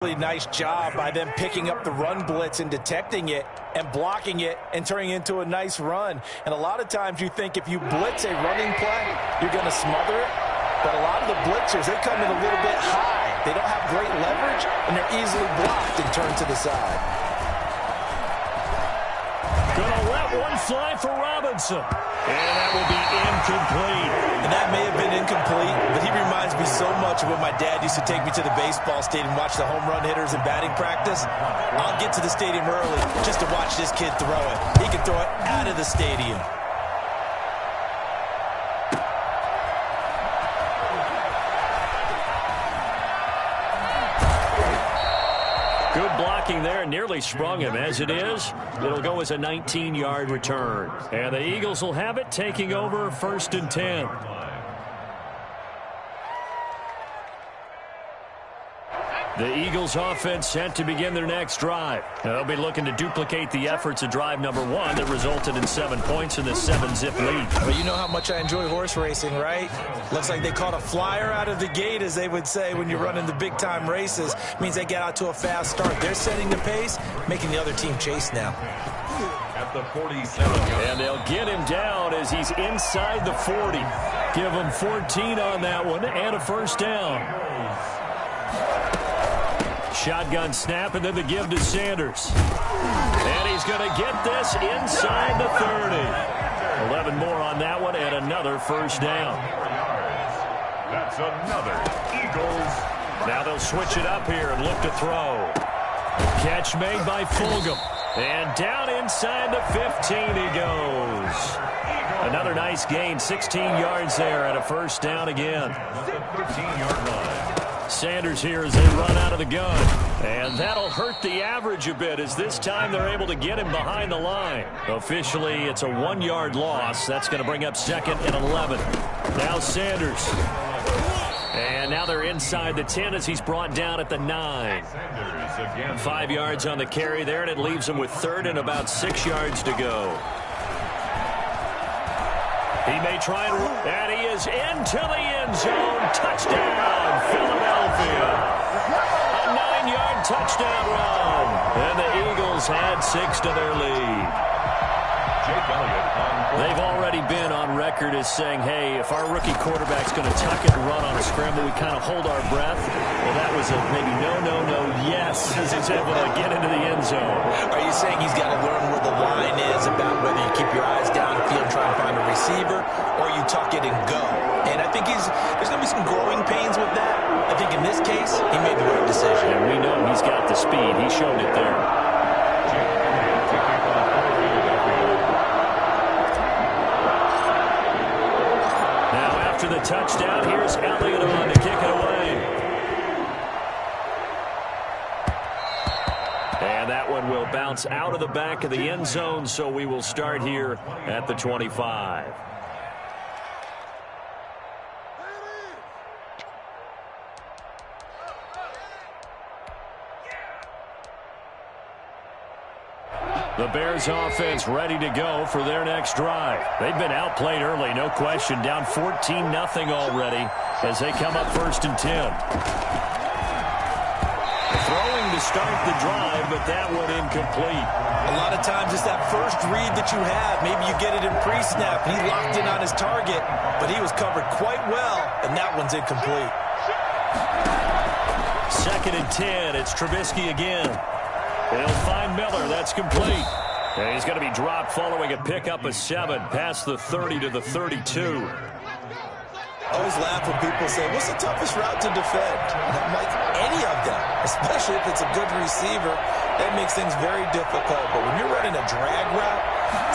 Really nice job by them picking up the run blitz and detecting it and blocking it and turning it into a nice run. And a lot of times you think if you blitz a running play, you're going to smother it. But a lot of the blitzers, they come in a little bit high. They don't have great leverage, and they're easily blocked and turned to the side. Gonna let one fly for Robinson. And that will be incomplete. And that may have been incomplete, but he reminds me so much of when my dad used to take me to the baseball stadium and watch the home run hitters in batting practice. I'll get to the stadium early just to watch this kid throw it. He can throw it out of the stadium. Good blocking there, nearly sprung him. As it is, it'll go as a 19-yard return. And the Eagles will have it, taking over 1st and 10. The Eagles offense set to begin their next drive. They'll be looking to duplicate the efforts of drive number 1 that resulted in 7 points in the 7-zip lead. Well, you know how much I enjoy horse racing, right? Looks like they caught a flyer out of the gate, as they would say when you're running the big-time races. Means they get out to a fast start. They're setting the pace, making the other team chase now. At the 47. And they'll get him down as he's inside the 40. Give him 14 on that one and a first down. Shotgun snap, and then the give to Sanders. And he's going to get this inside the 30. 11 more on that one, and another first down. That's another Eagles. Now they'll switch it up here and look to throw. Catch made by Fulgham. And down inside the 15 he goes. Another nice gain, 16 yards there, and a first down again. 15-yard line. Sanders here as they run out of the gun. And that'll hurt the average a bit, as this time they're able to get him behind the line. Officially, it's a 1-yard loss. That's going to bring up 2nd and 11. Now Sanders. And now they're inside the 10 as he's brought down at the 9. 5 yards on the carry there, and it leaves him with 3rd and about 6 yards to go. He may try and he is into the end zone. Touchdown, Philadelphia. A 9-yard touchdown run. And the Eagles add 6 to their lead. They've already been on record as saying, hey, if our rookie quarterback's going to tuck it and run on a scramble, we kind of hold our breath. Well, that was a maybe no, yes, as he's able to get into the end zone. Are you saying he's got to learn where the line is about whether you keep your eyes downfield and try and find a receiver, or you tuck it and go? And I think there's going to be some growing pains with that. I think in this case, he made the right decision. And we know he's got the speed. He showed it there. After the touchdown, here's Elliott on to kick it away. And that one will bounce out of the back of the end zone, so we will start here at the 25. The Bears offense ready to go for their next drive. They've been outplayed early, no question. Down 14-0 already as they come up 1st and 10. Throwing to start the drive, but that one incomplete. A lot of times it's that first read that you have. Maybe you get it in pre-snap. He locked in on his target, but he was covered quite well, and that one's incomplete. 2nd and 10. It's Trubisky again. They'll find Miller. That's complete. And he's going to be dropped following a pickup of 7 past the 30 to the 32. I always laugh when people say, what's the toughest route to defend? And I'm like, any of them, especially if it's a good receiver. That makes things very difficult. But when you're running a drag route,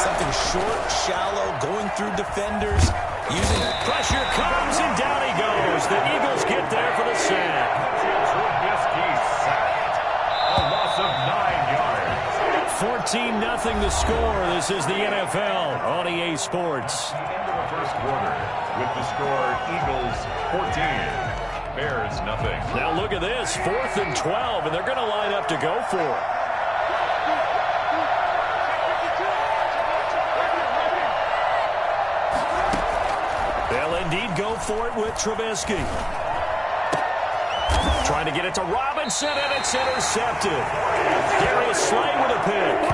something short, shallow, going through defenders, using pressure comes, and down he goes. The Eagles get there for the sack. Trubisky sacked. A loss of 9 yards. 14-0 the score. This is the NFL on EA Sports. Into the first quarter with the score Eagles 14, Bears nothing. Now look at this, 4th and 12, and they're going to line up to go for it. They'll indeed go for it with Trubisky. Trying to get it to Robinson, and it's intercepted. Darius Slay with a pick.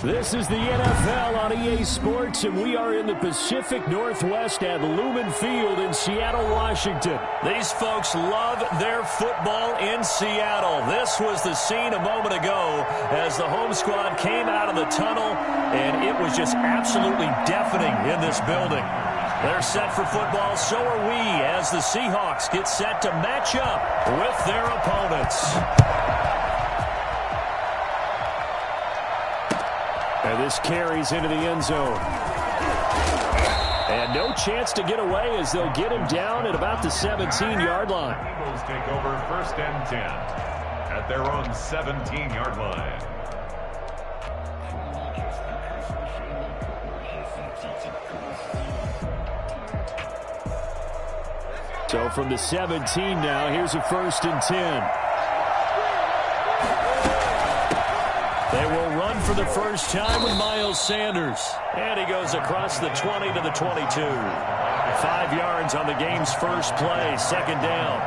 And this is the NFL on EA Sports, and we are in the Pacific Northwest at Lumen Field in Seattle, Washington. these folks love their football in Seattle. This was the scene a moment ago as the home squad came out of the tunnel, and it was just absolutely deafening in this building. They're set for football, so are we, as the Seahawks get set to match up with their opponents. And this carries into the end zone. And no chance to get away as they'll get him down at about the 17-yard line. Eagles take over 1st and 10 at their own 17-yard line. So from the 17 now, here's a 1st and 10. They will run for the first time with Miles Sanders. And he goes across the 20 to the 22. 5 yards on the game's first play. 2nd down.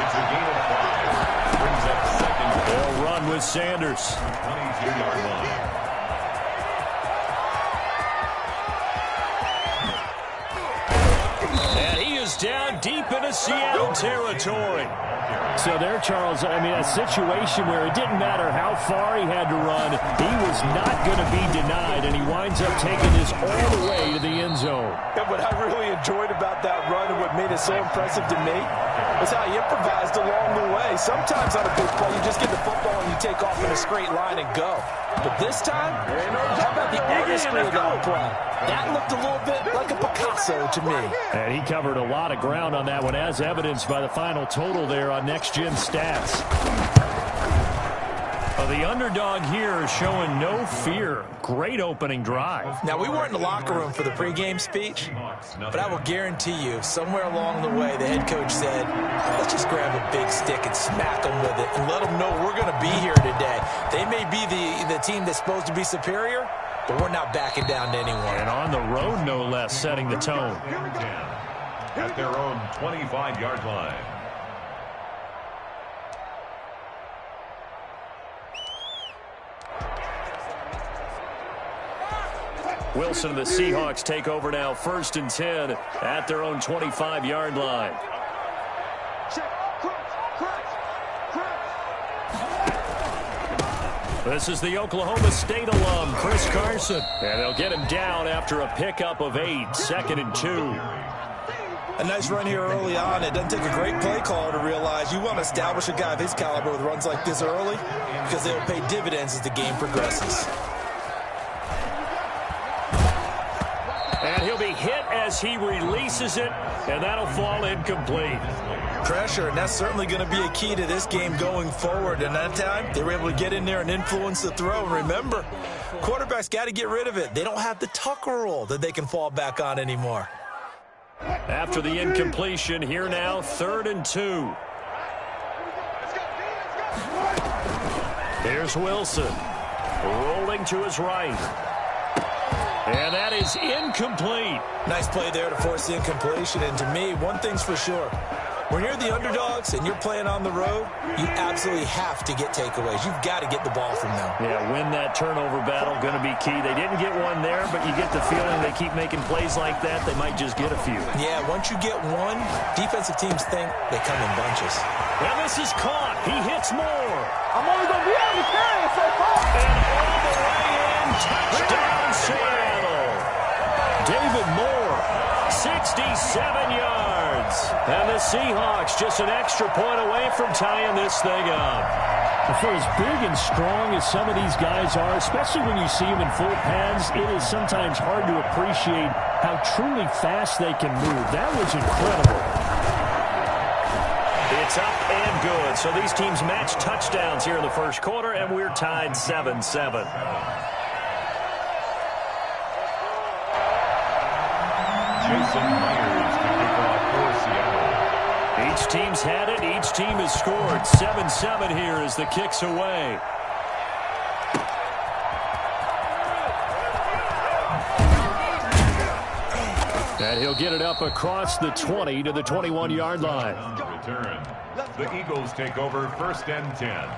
It's a gain of 5. Brings up 2nd. They'll run with Sanders. 22-yard line. And he is down deep into Seattle territory. So there, Charles, I mean, a situation where it didn't matter how far he had to run, he was not going to be denied, and he winds up taking this all the way to the end zone. And what I really enjoyed about that run and what made it so impressive to me was how he improvised along the way. Sometimes on a big play, you just get the football and you take off in a straight line and go. But this time, how about the artistry of that play? That looked a little bit like a Picasso to me. And he covered a lot of ground on that one, as evidenced by the final total there on next-gen stats. The underdog here is showing no fear. Great opening drive. Now, we weren't in the locker room for the pregame speech, but I will guarantee you, somewhere along the way, the head coach said, let's just grab a big stick and smack them with it and let them know we're going to be here today. They may be the team that's supposed to be superior, but we're not backing down to anyone. And on the road, no less, setting the tone. At their own 25-yard line. Wilson and the Seahawks take over now, 1st and 10 at their own 25-yard line. This is the Oklahoma State alum, Chris Carson. And they'll get him down after a pickup of 8, 2nd and 2. A nice run here early on. It doesn't take a great play caller to realize you want to establish a guy of his caliber with runs like this early because they'll pay dividends as the game progresses. And he'll be hit as he releases it, and that'll fall incomplete. Pressure, and that's certainly going to be a key to this game going forward. And that time, they were able to get in there and influence the throw. And remember, quarterbacks got to get rid of it. They don't have the Tucker rule that they can fall back on anymore. After the incompletion, here now, 3rd and 2. Here's Wilson, rolling to his right. And that is incomplete. Nice play there to force the incompletion. And to me, one thing's for sure. When you're the underdogs and you're playing on the road, you absolutely have to get takeaways. You've got to get the ball from them. Yeah, win that turnover battle, going to be key. They didn't get one there, but you get the feeling they keep making plays like that, they might just get a few. Yeah, once you get one, defensive teams think they come in bunches. Well, this is caught. He hits more. I'm only going to be able to carry it so far. And all the way in, touchdown Seattle. David Moore, 67 yards. And the Seahawks just an extra point away from tying this thing up. For as big and strong as some of these guys are, especially when you see them in full pads, it is sometimes hard to appreciate how truly fast they can move. That was incredible. It's up and good. So these teams match touchdowns here in the first quarter, and we're tied 7-7. Jason Myers to kick off for Seattle. Each team's had it. Each team has scored. 7-7 here as the kick's away. And he'll get it up across the 20 to the 21-yard line. Return. The Eagles take over 1st and 10.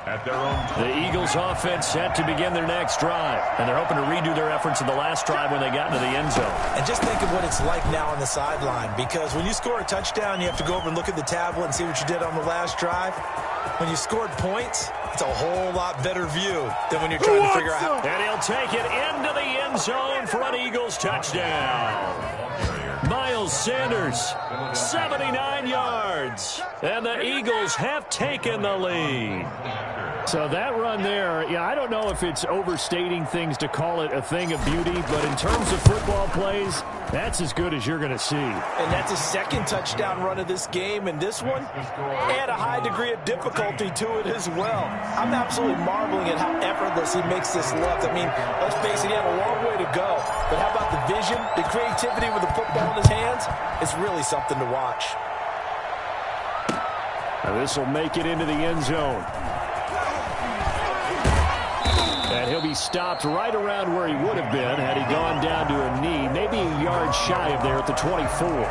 At their own 20. The Eagles offense set to begin their next drive. And they're hoping to redo their efforts in the last drive when they got into the end zone. And just think of what it's like now on the sideline, because when you score a touchdown, you have to go over and look at the tablet and see what you did on the last drive. When you scored points, it's a whole lot better view than when you're trying to figure out how. And he'll take it into the end zone for an Eagles touchdown. Miles Sanders, 79 yards. And the Eagles have taken the lead. So that run there, yeah, I don't know if it's overstating things to call it a thing of beauty, but in terms of football plays, that's as good as you're going to see. And that's his second touchdown run of this game, and this one add a high degree of difficulty to it as well. I'm absolutely marveling at how effortless he makes this look. I mean, let's face it, he had a long way to go. But how about the vision, the creativity with the football in his hands? It's really something to watch. Now this will make it into the end zone. And he'll be stopped right around where he would have been had he gone down to a knee, maybe a yard shy of there at the 24. Around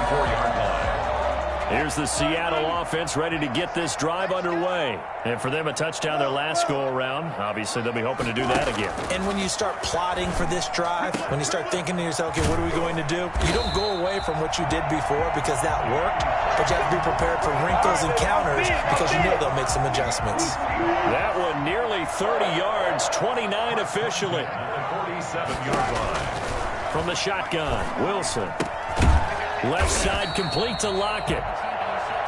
24-yard line. Here's the Seattle offense ready to get this drive underway. And for them, a touchdown their last go-around. Obviously, they'll be hoping to do that again. And when you start plotting for this drive, when you start thinking to yourself, okay, what are we going to do? You don't go away from what you did before because that worked, but you have to be prepared for wrinkles and counters because you know they'll make some adjustments. That one nearly 30 yards, 29 officially. 47-yard line. From the shotgun, Wilson. Left side complete to Lockett.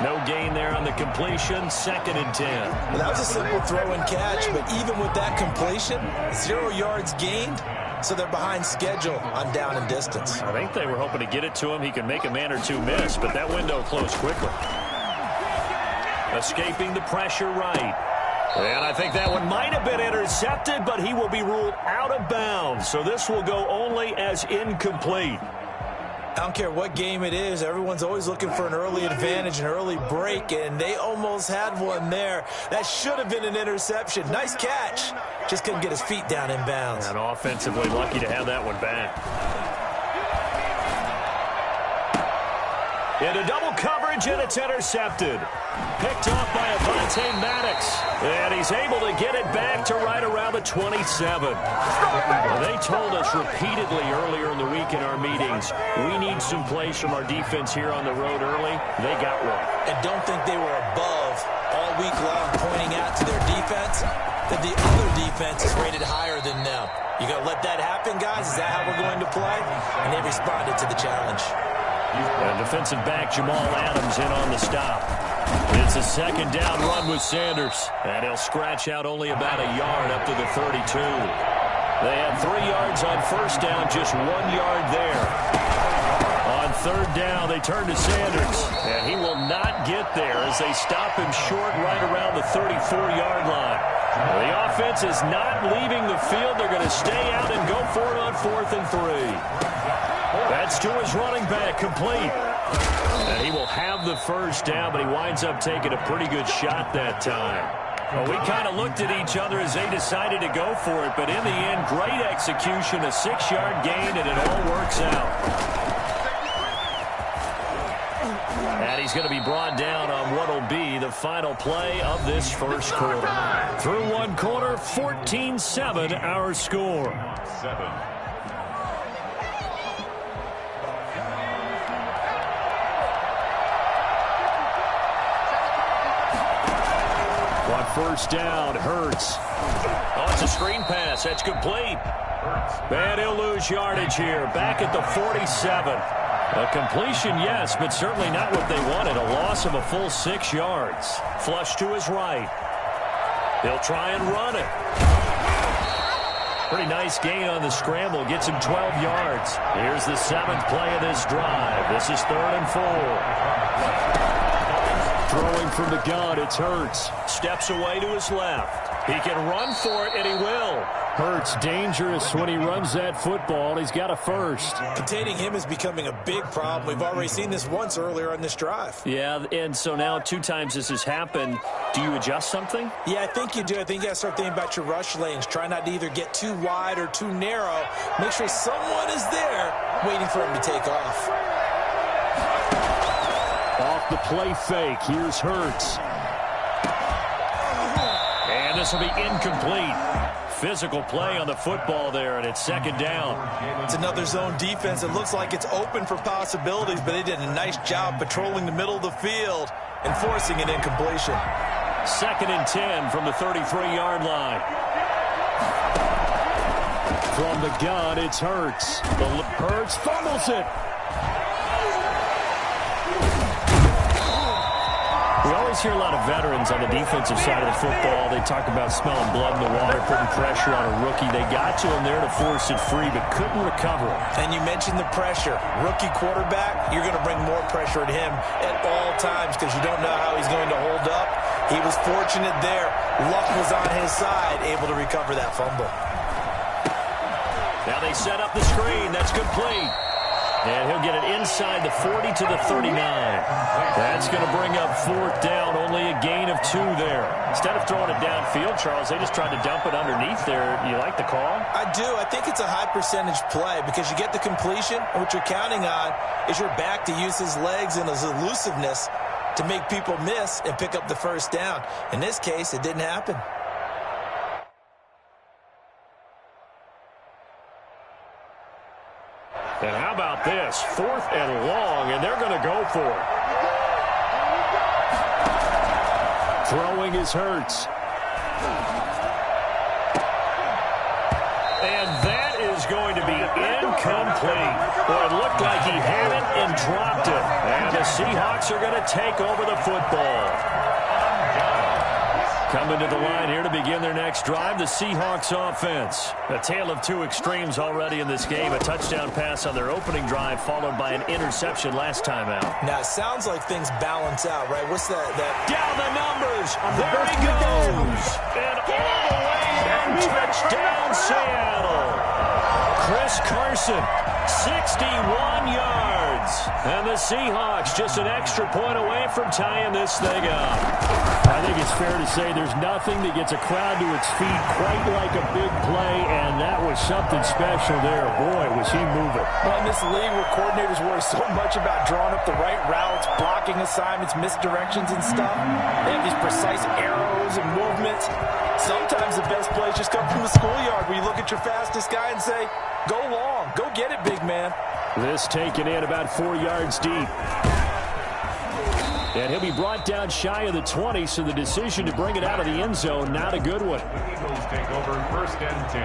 No gain there on the completion. 2nd and 10. Well, that was a simple throw and catch, but even with that completion, 0 yards gained, so they're behind schedule on down and distance. I think they were hoping to get it to him. He could make a man or two miss, but that window closed quickly. Escaping the pressure right. And I think that one might have been intercepted, but he will be ruled out of bounds. So this will go only as incomplete. I don't care what game it is. Everyone's always looking for an early advantage, an early break, and they almost had one there. That should have been an interception. Nice catch. Just couldn't get his feet down in bounds. And offensively lucky to have that one back. Into double coverage, and it's intercepted. Picked off by Avonte Maddox. And he's able to get it back to right around the 27. They told us repeatedly earlier in the week in our meetings, we need some plays from our defense here on the road early. They got one. And don't think they were above all week long pointing out to their defense that the other defense is rated higher than them. You going to let that happen, guys? Is that how we're going to play? And they responded to the challenge. And defensive back Jamal Adams in on the stop. It's a 2nd down run with Sanders. And he'll scratch out only about a yard up to the 32. They had 3 yards on 1st down, just 1 yard there. On 3rd down, they turn to Sanders. And he will not get there as they stop him short right around the 34-yard line. The offense is not leaving the field. They're going to stay out and go for it on 4th and 3. That's to his running back, complete. And he will have the 1st down, but he winds up taking a pretty good shot that time. Well, we kind of looked at each other as they decided to go for it, but in the end, great execution, a 6-yard gain, and it all works out. And he's going to be brought down on what will be the final play of this first quarter. Through one quarter, 14-7 our score. 7. On 1st down, Hurts. Oh, it's a screen pass. That's complete. And he'll lose yardage here. Back at the 47. A completion, yes, but certainly not what they wanted. A loss of a full 6 yards. Flush to his right. He'll try and run it. Pretty nice gain on the scramble. Gets him 12 yards. Here's the 7th play of this drive. This is 3rd and 4. Throwing from the gun, it's Hurts. Steps away to his left. He can run for it, and he will. Hurts dangerous when he runs that football. He's got a first. Containing him is becoming a big problem. We've already seen this once earlier on this drive. Yeah, and so now 2 times this has happened. Do you adjust something? Yeah, I think you do. I think you got to start thinking about your rush lanes. Try not to either get too wide or too narrow. Make sure someone is there waiting for him to take off. Off the play fake. Here's Hurts. And this will be incomplete. Physical play on the football there, and it's 2nd down. It's another zone defense. It looks like it's open for possibilities, but they did a nice job patrolling the middle of the field and forcing an incompletion. 2nd and 10 from the 33-yard line. From the gun, it's Hurts. Hurts fumbles it. We always hear a lot of veterans on the defensive side of the football. They talk about smelling blood in the water, putting pressure on a rookie. They got to him there to force it free, but couldn't recover. And you mentioned the pressure. Rookie quarterback, you're going to bring more pressure at him at all times because you don't know how he's going to hold up. He was fortunate there. Luck was on his side, able to recover that fumble. Now they set up the screen. That's complete. And he'll get it inside the 40 to the 39. That's going to bring up 4th down. Only a gain of 2 there. Instead of throwing it downfield, Charles, they just tried to dump it underneath there. You like the call? I do. I think it's a high percentage play because you get the completion, and what you're counting on is your back to use his legs and his elusiveness to make people miss and pick up the 1st down. In this case, it didn't happen. And how about this? 4th and long, and they're going to go for it. Throwing is Hurts. And that is going to be incomplete. Well, it looked like he had it and dropped it. And the Seahawks are going to take over the football. Coming to the line here to begin their next drive, the Seahawks offense. A tale of 2 extremes already in this game. A touchdown pass on their opening drive, followed by an interception last time out. Now, it sounds like things balance out, right? What's that? Down the numbers. There he goes. And all the way in. Touchdown, Seattle. Chris Carson, 61 yards. And the Seahawks just an extra point away from tying this thing up. I think it's fair to say there's nothing that gets a crowd to its feet quite like a big play, and that was something special there. Boy, was he moving. Well, in this league where coordinators worry so much about drawing up the right routes, blocking assignments, misdirections and stuff, they have these precise arrows and movements. Sometimes the best plays just come from the schoolyard where you look at your fastest guy and say, go long, go get it, big man. This taken in about 4 yards deep. And he'll be brought down shy of the 20, so the decision to bring it out of the end zone, not a good one. Eagles take over 1st and 10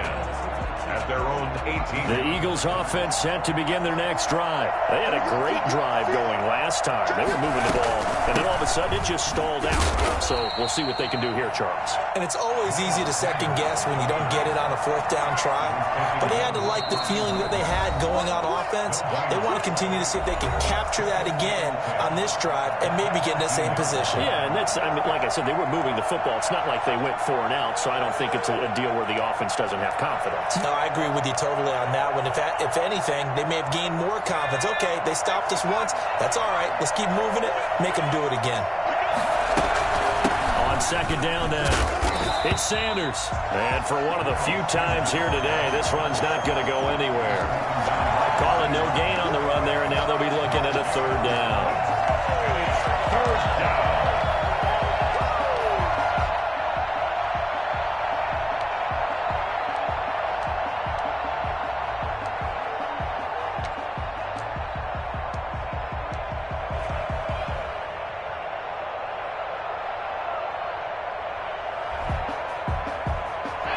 at their own 18. The Eagles offense set to begin their next drive. They had a great drive going last time. They were moving the ball, and then all of a sudden it just stalled out. So we'll see what they can do here, Charles. And it's always easy to second guess when you don't get it on a 4th down try. But they had to like the feeling that they had going on offense. They want to continue to see if they can capture that again on this drive and maybe get in the same position. Yeah, and that's, I mean, like I said, they were moving the football. It's not like they went 4 and out, so I don't think it's a deal where the offense doesn't have confidence. No, I agree with you totally on that one. If anything, they may have gained more confidence. Okay, they stopped us once. That's all right. Let's keep moving it. Make them do it again. On 2nd down now, it's Sanders. And for one of the few times here today, this run's not going to go anywhere. Calling no gain on the run there, and now they'll be looking at a 3rd down.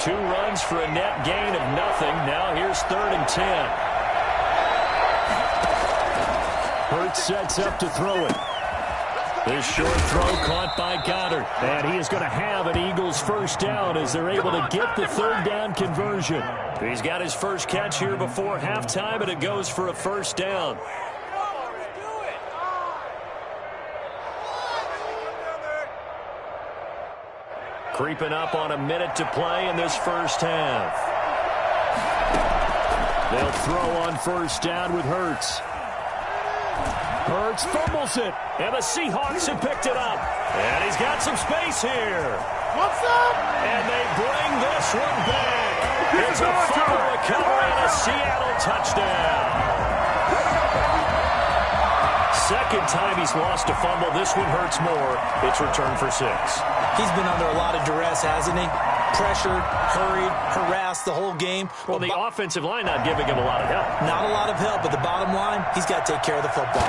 2 runs for a net gain of nothing. Now here's 3rd and 10. Hurts sets up to throw it. This short throw caught by Goddard. And he is going to have an Eagles first down as they're able to get the 3rd down conversion. He's got his first catch here before halftime, and it goes for a first down. Creeping up on a minute to play in this first half. They'll throw on first down with Hurts. Hurts fumbles it. And the Seahawks have picked it up. And he's got some space here. What's up? And they bring this one back. It's a fumble recovery and a Seattle touchdown. Second time he's lost a fumble. This one hurts more. It's returned for 6. He's been under a lot of duress, hasn't he? Pressured, hurried, harassed the whole game. Well, the offensive line not giving him a lot of help. Not a lot of help, but the bottom line, he's got to take care of the football.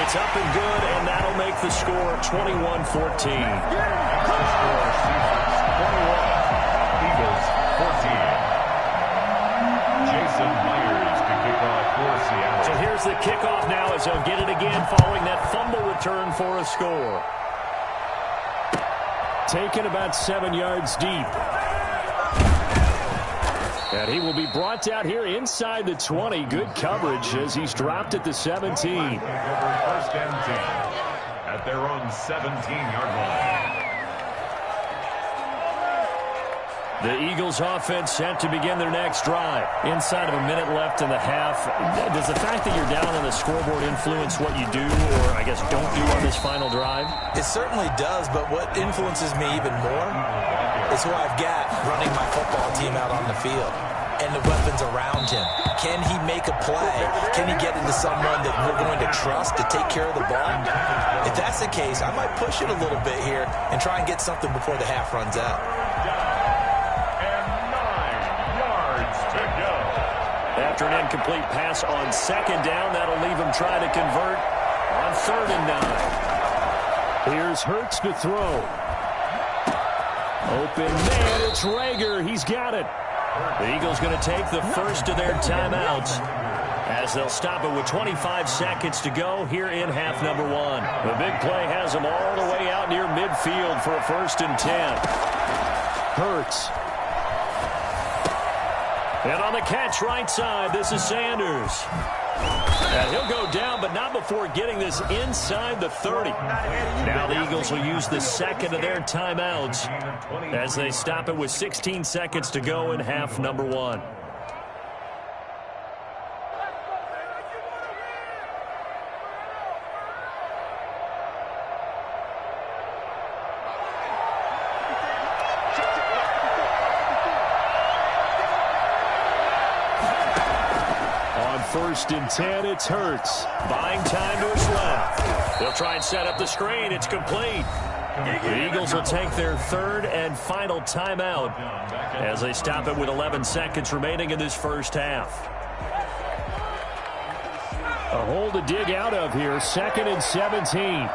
It's up and good, and that'll make the score 21-14. The score, Seahawks 21, Eagles 14. Jason Myers to kick off for Seattle. So here's the kickoff now as they'll get it again following that fumble return for a score. Taken about 7 yards deep. And he will be brought down here inside the 20. Good coverage as he's dropped at the 17. First and 10 at their own 17-yard line. The Eagles offense set to begin their next drive. Inside of a minute left in the half. Does the fact that you're down on the scoreboard influence what you do, or I guess don't do on this final drive? It certainly does, but what influences me even more is who I've got running my football team out on the field and the weapons around him. Can he make a play? Can he get into someone that we're going to trust to take care of the ball? If that's the case, I might push it a little bit here and try and get something before the half runs out. After an incomplete pass on second down, that'll leave him trying to convert on 3rd and 9. Here's Hurts to throw. Open man, it's Rager. He's got it. The Eagles going to take the first of their timeouts as they'll stop it with 25 seconds to go here in half number 1. The big play has them all the way out near midfield for a 1st and 10. Hurts. And on the catch right side, this is Sanders. And he'll go down, but not before getting this inside the 30. Now the Eagles will use the second of their timeouts as they stop it with 16 seconds to go in half number 1. First and 10, it's Hurts. Buying time to his left. They'll try and set up the screen. It's complete. The Eagles will take their 3rd and final timeout as they stop it with 11 seconds remaining in this first half. A hole to dig out of here. 2nd and 17.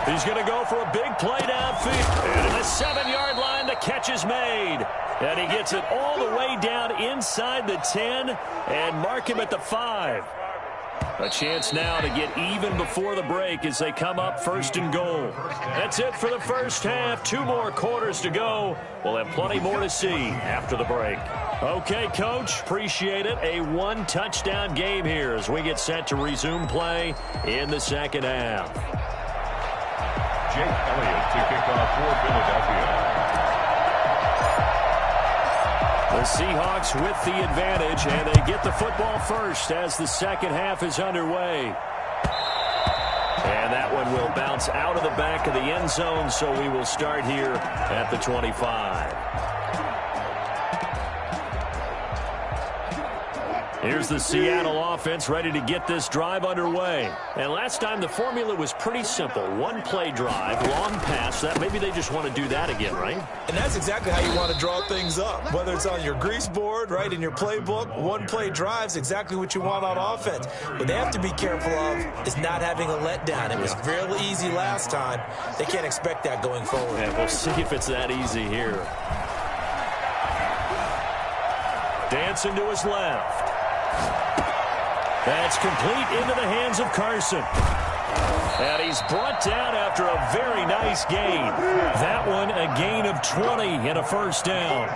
He's going to go for a big play downfield. And at the 7-yard line, the catch is made. And he gets it all the way down inside the 10 and mark him at the 5. A chance now to get even before the break as they come up 1st and goal. That's it for the first half. 2 more quarters to go. We'll have plenty more to see after the break. Okay, Coach, appreciate it. A 1-touchdown game here as we get set to resume play in the second half. Jake Elliott to kick off for Philadelphia. The Seahawks with the advantage, and they get the football first as the second half is underway. And that one will bounce out of the back of the end zone, so we will start here at the 25. Here's the Seattle offense ready to get this drive underway. And last time the formula was pretty simple. One play drive, long pass. That maybe they just want to do that again, right? And that's exactly how you want to draw things up. Whether it's on your grease board, right, in your playbook, one play drives exactly what you want on offense. What they have to be careful of is not having a letdown. It was real easy last time. They can't expect that going forward. And we'll see if it's that easy here. Dancing to his left. That's complete into the hands of Carson. And he's brought down after a very nice gain. That one a gain of 20 and a first down.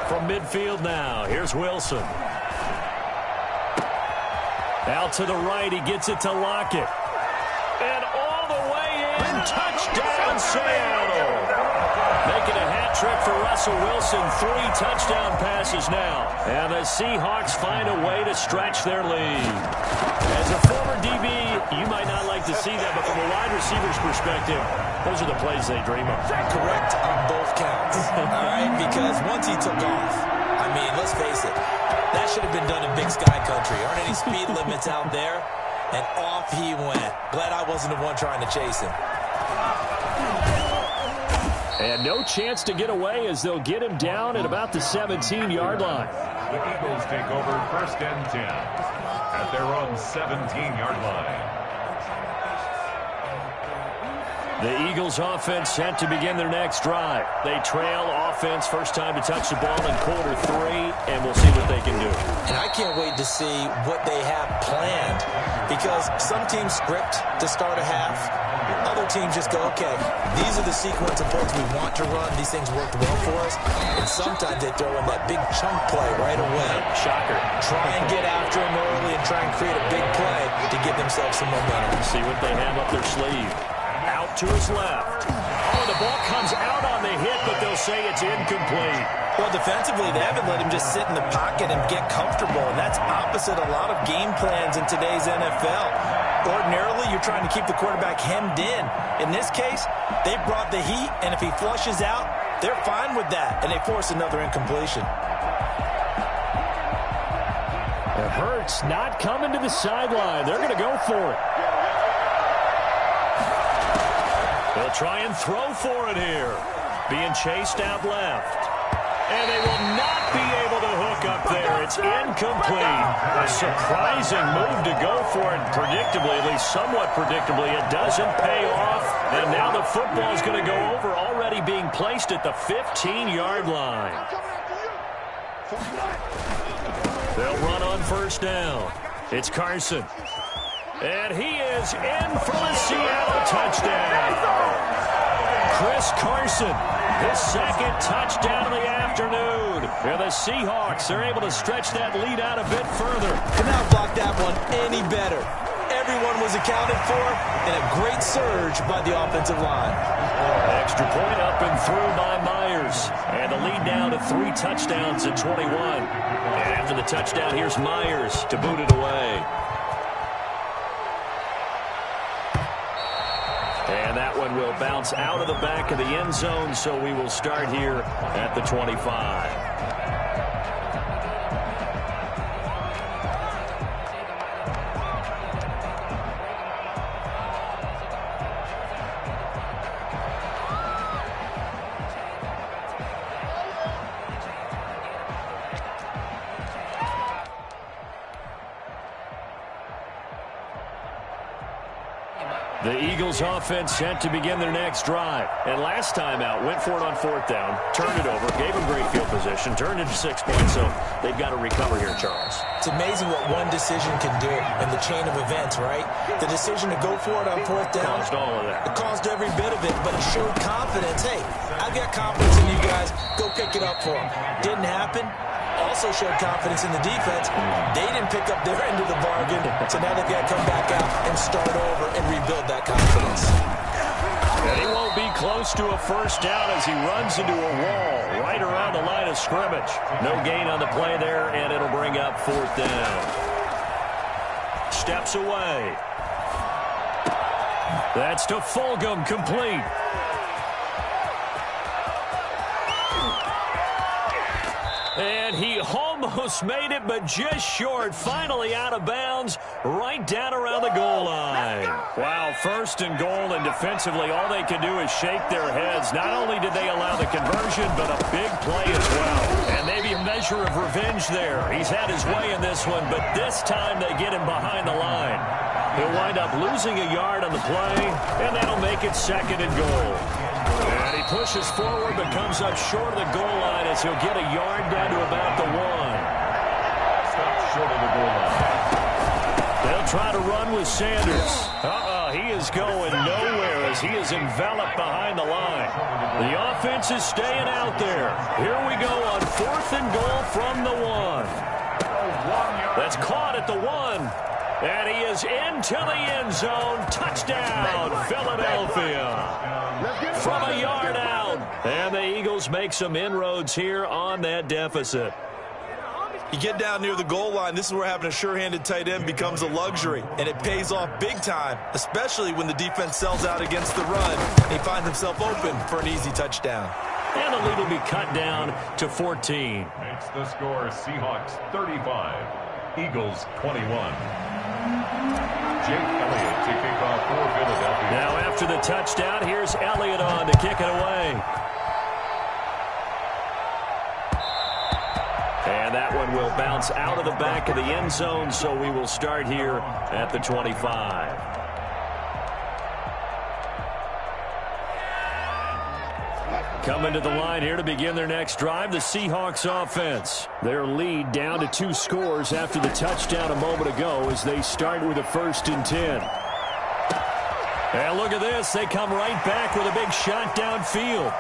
From midfield now, here's Wilson. Out to the right, he gets it to Lockett. And all the way in, touchdown Seattle. Making a hat trick for Russell Wilson. 3 touchdown passes now. And the Seahawks find a way to stretch their lead. As a former DB, you might not like to see that, but from a wide receiver's perspective, those are the plays they dream of. Correct on both counts. All right, because once he took off, I mean, let's face it, that should have been done in Big Sky Country. Aren't any speed limits out there? And off he went. Glad I wasn't the one trying to chase him. And no chance to get away as they'll get him down at about the 17-yard line. The Eagles take over 1st and 10 at their own 17-yard line. The Eagles offense set to begin their next drive. They trail offense, first time to touch the ball in quarter 3, and we'll see what they can do. And I can't wait to see what they have planned, because some teams script to start a half. Other teams just go, okay, these are the sequence of plays we want to run. These things worked well for us. And sometimes they throw in that big chunk play right away. Shocker. Try and get after them early and try and create a big play to give themselves some momentum. See what they have up their sleeve. Out to his left. Oh, the ball comes out on the hit, but they'll say it's incomplete. Well, defensively, they haven't let him just sit in the pocket and get comfortable, and that's opposite a lot of game plans in today's NFL. Ordinarily, you're trying to keep the quarterback hemmed in. In this case, they brought the heat, and if he flushes out, they're fine with that, and they force another incompletion. It hurts not coming to the sideline. They're going to go for it. They'll try and throw for it here. Being chased out left. And they will not be able to hook up there. It's incomplete. A surprising move to go for it predictably, at least somewhat predictably. It doesn't pay off. And now the football is going to go over, already being placed at the 15-yard line. They'll run on first down. It's Carson. And he is in for a Seattle touchdown. Chris Carson, his second touchdown of the afternoon. And the Seahawks are able to stretch that lead out a bit further. Could not block that one any better. Everyone was accounted for, and a great surge by the offensive line. Extra point up and through by Myers. And the lead down to 3 touchdowns at 21. And after the touchdown, here's Myers to boot it away. And that one will bounce out of the back of the end zone, so we will start here at the 25. The Eagles offense set to begin their next drive. And last time out, went for it on 4th down, turned it over, gave them great field position, turned it to 6 points, so they've got to recover here, Charles. It's amazing what one decision can do in the chain of events, right? The decision to go for it on 4th down. Caused all of that. It caused every bit of it, but it showed confidence. Hey, I've got confidence in you guys. Go pick it up for them. Didn't happen. Also showed confidence in the defense. They didn't pick up their end of the bargain, so now they've got to come back out and start over and rebuild that confidence. And he won't be close to a first down as he runs into a wall right around the line of scrimmage. No gain on the play there, and it'll bring up 4th down. Steps away. That's to Fulgham, complete. And he almost made it, but just short. Finally out of bounds, right down around the goal line. Wow, first and goal, and defensively, all they can do is shake their heads. Not only did they allow the conversion, but a big play as well. And maybe a measure of revenge there. He's had his way in this one, but this time they get him behind the line. He'll wind up losing a yard on the play, and that'll make it second and goal. And he pushes forward, but comes up short of the goal line as he'll get a yard down to about the 1. Stop short of the goal line. They'll try to run with Sanders. He is going nowhere as he is enveloped behind the line. The offense is staying out there. Here we go on 4th and goal from the 1. That's caught at the 1. And he is into the end zone. Touchdown, Philadelphia. From a yard out. And the Eagles make some inroads here on that deficit. You get down near the goal line, this is where having a sure-handed tight end becomes a luxury, and it pays off big time, especially when the defense sells out against the run, and he finds himself open for an easy touchdown. And the lead will be cut down to 14. Makes the score Seahawks 35, Eagles 21. Jake Elliott to kick off for Philadelphia. Now after the touchdown, here's Elliott on to kick it away. And that one will bounce out of the back of the end zone, so we will start here at the 25. Coming to the line here to begin their next drive, the Seahawks offense. Their lead down to 2 scores after the touchdown a moment ago as they start with a 1st and 10. And look at this. They come right back with a big shot downfield.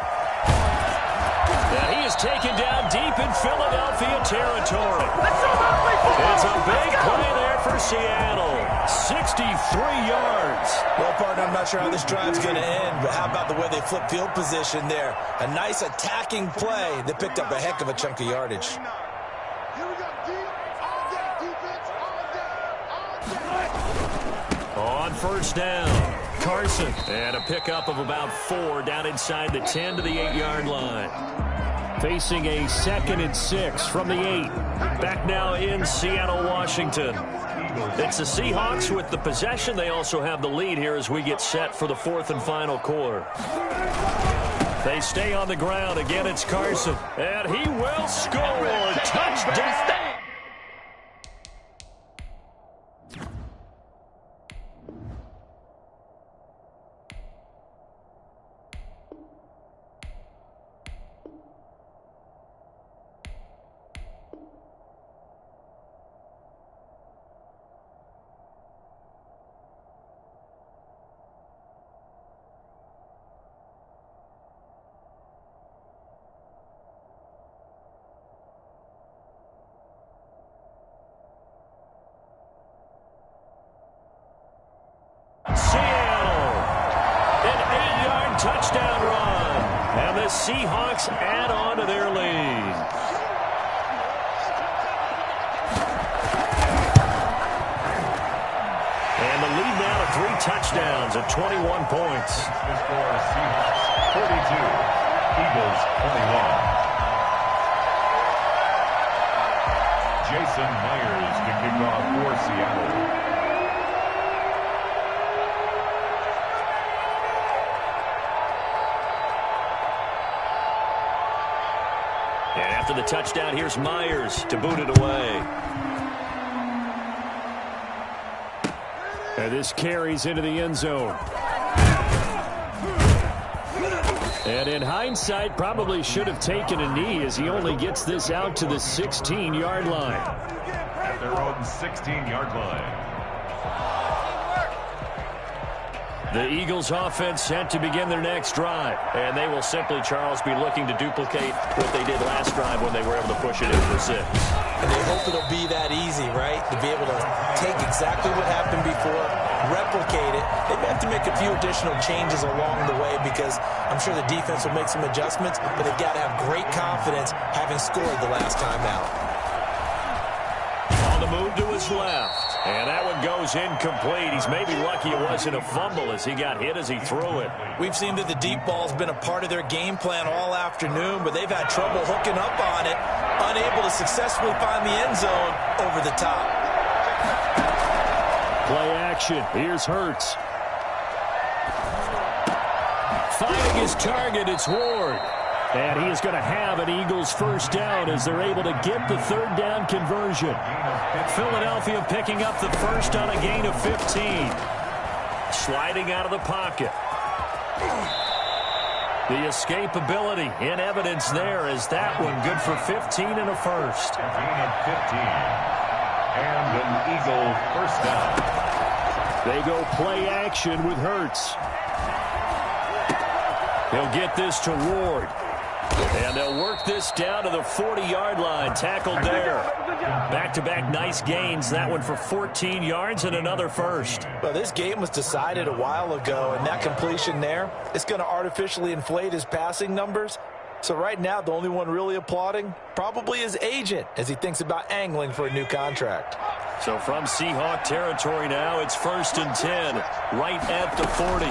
And he is taken down deep in Philadelphia territory. It's a big play there for Seattle. 63 yards. Well, partner, I'm not sure how this drive's going to end, but how about the way they flip field position there? A nice attacking play that picked up a heck of a chunk of yardage. On 1st down, Carson. And a pickup of about 4 down inside the 10 to the 8-yard line. Facing a 2nd and 6 from the 8. Back now in Seattle, Washington. It's the Seahawks with the possession. They also have the lead here as we get set for the 4th and final quarter. They stay on the ground. Again, it's Carson. And he will score. Touchdown. Touchdown run. And the Seahawks add on to their lead. And the lead now to 3 touchdowns at 21 points. The score Seahawks 42, Eagles 21. Jason Myers to kick off for Seattle. And after the touchdown, here's Myers to boot it away. And this carries into the end zone. And in hindsight, probably should have taken a knee as he only gets this out to the 16-yard line. At their own 16-yard line. The Eagles offense set to begin their next drive. And they will simply, Charles, be looking to duplicate what they did last drive when they were able to push it in for 6. And they hope it'll be that easy, right? To be able to take exactly what happened before, replicate it. They may have to make a few additional changes along the way because I'm sure the defense will make some adjustments, but they've got to have great confidence having scored the last time out. On the move to his left. And that one goes incomplete. He's maybe lucky it wasn't a fumble as he got hit as he threw it. We've seen that the deep ball's been a part of their game plan all afternoon, but they've had trouble hooking up on it, unable to successfully find the end zone over the top. Play action. Here's Hurts. Finding his target, it's Ward. And he is going to have an Eagles first down as they're able to get the third down conversion. Philadelphia picking up the first on a gain of 15. Sliding out of the pocket. The escapability in evidence there is that one good for 15 and a first. Gain of 15. And an Eagle first down. They go play action with Hurts. He'll get this to Ward. And they'll work this down to the 40-yard line. Tackled there. Back-to-back nice gains. That one for 14 yards and another first. Well, this game was decided a while ago, and that completion there is going to artificially inflate his passing numbers. So right now, the only one really applauding probably his agent as he thinks about angling for a new contract. So from Seahawk territory now, it's 1st and 10, right at the 40.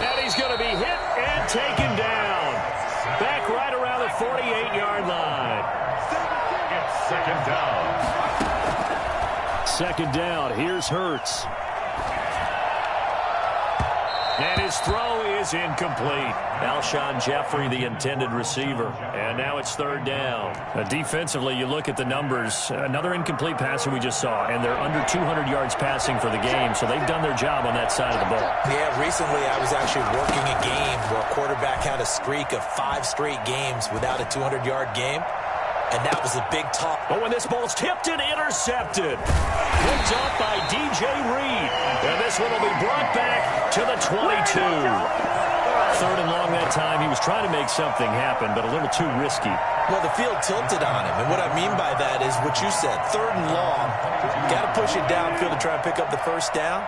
And he's going to be hit and taken down. Back right around the 48-yard line. It's second down. Second down. Here's Hurts. And his throw is incomplete. Alshon Jeffrey, the intended receiver. And now it's third down. Defensively, you look at the numbers. Another incomplete passer we just saw, and they're under 200 yards passing for the game, so they've done their job on that side of the ball. Yeah, recently I was actually working a game where a quarterback had a streak of 5 straight games without a 200-yard game. And that was a big talk. But when this ball's tipped and intercepted. Picked up by DJ Reed. And this one will be brought back to the 22. Third and long that time. He was trying to make something happen, but a little too risky. Well, the field tilted on him. And what I mean by that is what you said. Third and long. Got to push it downfield to try and pick up the first down.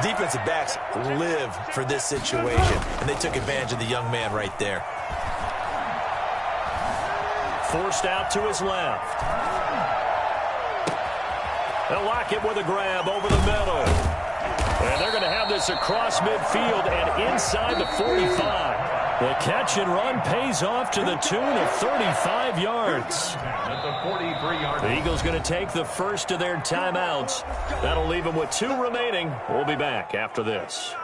Defensive backs live for this situation. And they took advantage of the young man right there. Forced out to his left. They'll lock it with a grab over the middle. And they're going to have this across midfield and inside the 45. The catch and run pays off to the tune of 35 yards. At the 43-yard line. The Eagles going to take the first of their timeouts. That'll leave them with 2 remaining. We'll be back after this.